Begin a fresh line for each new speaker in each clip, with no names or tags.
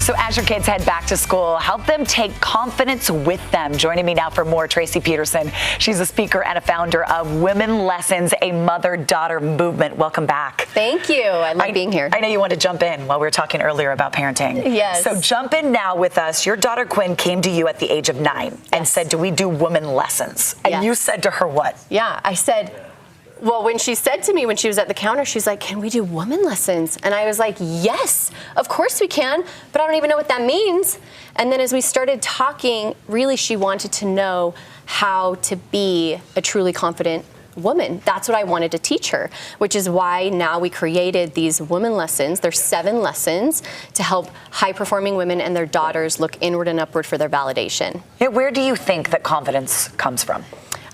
So as your kids head back to school, help them take confidence with them. Joining me now for more, Tracy Peterson. She's a speaker and a founder of Women Lessons, a mother-daughter movement. Welcome back.
Thank you. I love being here.
I know you want to jump in while we were talking earlier about parenting.
Yes.
So jump in now with us. Your daughter Quinn came to you at the age of 9 and said, do we do women lessons? And you said to her what?
Yeah, I said, well, when she said to me when she was at the counter, she's like, can we do women lessons? And I was like, yes, of course we can, but I don't even know what that means. And then as we started talking, really she wanted to know how to be a truly confident woman. That's what I wanted to teach her, which is why now we created these women lessons. There's 7 lessons to help high-performing women and their daughters look inward and upward for their validation.
Yeah, where do you think that confidence comes from?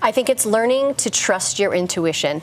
I think it's learning to trust your intuition.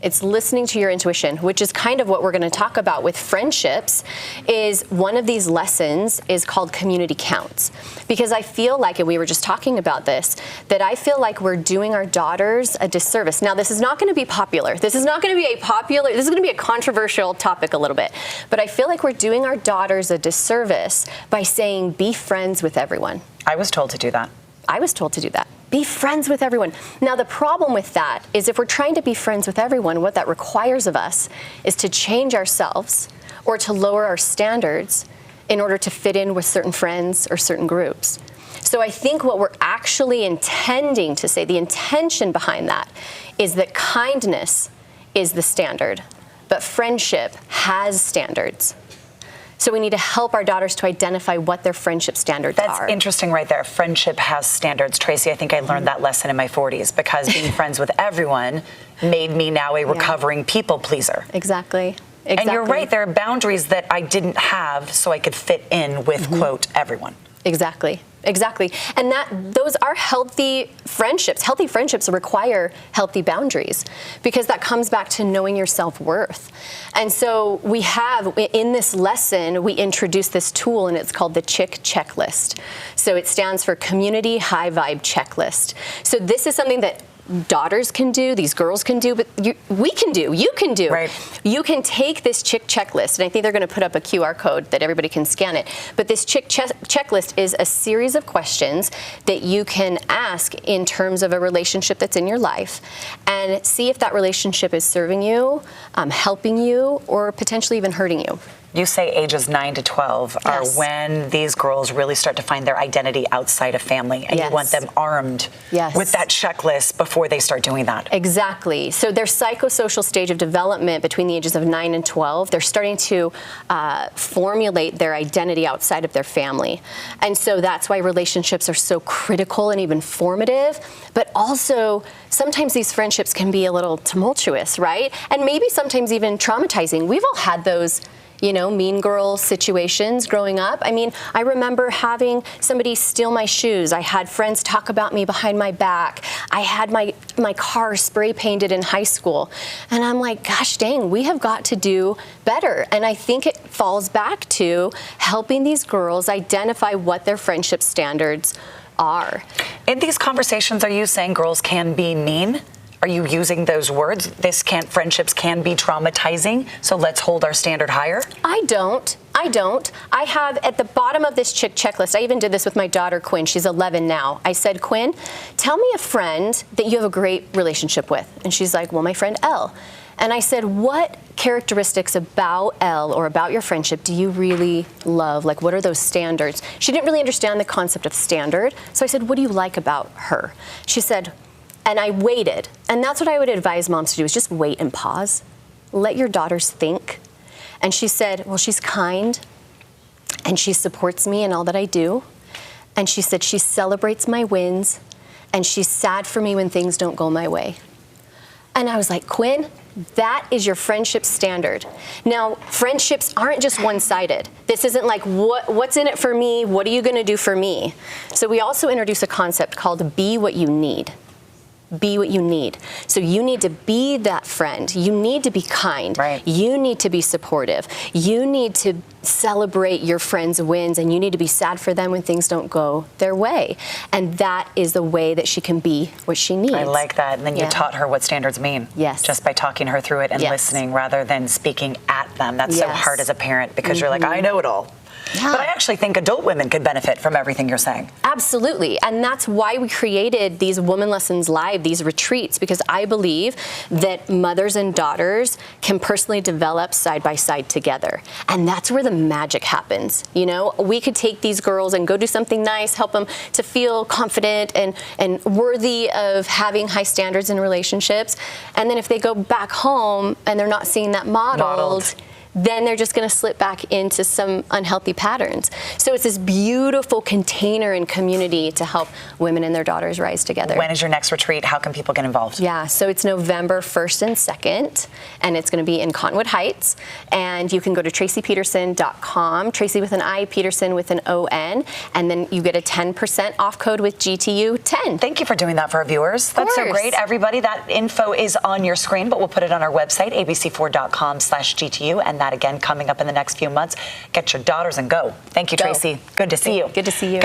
It's listening to your intuition, which is kind of what we're going to talk about with friendships. Is one of these lessons is called community counts. Because I feel like, and we were just talking about this, that I feel like we're doing our daughters a disservice. Now, this is not going to be popular. This is going to be a controversial topic a little bit. But I feel like we're doing our daughters a disservice by saying, be friends with everyone.
I was told to do that.
I was told to do that. Be friends with everyone. Now, the problem with that is if we're trying to be friends with everyone, what that requires of us is to change ourselves or to lower our standards in order to fit in with certain friends or certain groups. So I think what we're actually intending to say, the intention behind that, is that kindness is the standard, but friendship has standards. So we need to help our daughters to identify what their friendship standards are.
That's interesting right there. Friendship has standards. Tracy, I think I learned that lesson in my 40s because being friends with everyone made me now a recovering people pleaser.
Exactly.
And you're right, there are boundaries that I didn't have so I could fit in with, quote, everyone.
Exactly. Exactly. And those are healthy friendships. Healthy friendships require healthy boundaries because that comes back to knowing your self-worth. And so we have, in this lesson, we introduce this tool and it's called the CHIC checklist. So it stands for Community High Vibe Checklist. So this is something that daughters can do, these girls can do, but we can do, you can do.
Right.
You can take this CHIC checklist, and I think they're going to put up a QR code that everybody can scan it, but this CHIC checklist is a series of questions that you can ask in terms of a relationship that's in your life and see if that relationship is serving you, helping you, or potentially even hurting you.
You say ages 9 to 12 are when these girls really start to find their identity outside of family, and you want them armed with that checklist before they start doing that.
Exactly. So their psychosocial stage of development between the ages of 9 and 12, they're starting to formulate their identity outside of their family. And so that's why relationships are so critical and even formative, but also sometimes these friendships can be a little tumultuous, right? And maybe sometimes even traumatizing. We've all had those, you know, mean girl situations growing up. I mean, I remember having somebody steal my shoes. I had friends talk about me behind my back. I had my car spray painted in high school. And I'm like, gosh dang, we have got to do better. And I think it falls back to helping these girls identify what their friendship standards are.
In these conversations, are you saying girls can be mean? Are you using those words? Friendships can be traumatizing, so let's hold our standard higher?
I don't. I have at the bottom of this CHIC checklist, I even did this with my daughter, Quinn. She's 11 now. I said, Quinn, tell me a friend that you have a great relationship with. And she's like, well, my friend Elle. And I said, what characteristics about Elle or about your friendship do you really love? Like, what are those standards? She didn't really understand the concept of standard. So I said, what do you like about her? She said, and I waited. And that's what I would advise moms to do, is just wait and pause. Let your daughters think. And she said, well, she's kind, and she supports me in all that I do. And she said she celebrates my wins, and she's sad for me when things don't go my way. And I was like, Quinn, that is your friendship standard. Now, friendships aren't just one-sided. This isn't like, what's in it for me? What are you going to do for me? So we also introduce a concept called be what you need. Be what you need. So you need to be that friend. You need to be kind.
Right.
You need to be supportive. You need to celebrate your friends' wins, and you need to be sad for them when things don't go their way. And that is the way that she can be what she needs.
I like that. And then you taught her what standards mean.
Yes.
Just by talking her through it and listening rather than speaking at them. That's so hard as a parent because you're like, I know it all.
Yeah.
But I actually think adult women could benefit from everything you're saying.
Absolutely. And that's why we created these Woman Lessons Live, these retreats, because I believe that mothers and daughters can personally develop side by side together. And that's where the magic happens. You know, we could take these girls and go do something nice, help them to feel confident and worthy of having high standards in relationships. And then if they go back home and they're not seeing that modeled, then they're just going to slip back into some unhealthy patterns. So it's this beautiful container and community to help women and their daughters rise together.
When is your next retreat? How can people get involved?
Yeah, so it's November 1st and 2nd, and it's going to be in Cottonwood Heights. And you can go to tracypeterson.com, Tracy with an I, Peterson with an O-N, and then you get a 10% off code with GTU10.
Thank you for doing that for our viewers. That's so great. Everybody, that info is on your screen, but we'll put it on our website, abc4.com/GTU, and that again coming up in the next few months. Get your daughters and go. Thank you, Tracy. Good to see you.
Good to see you.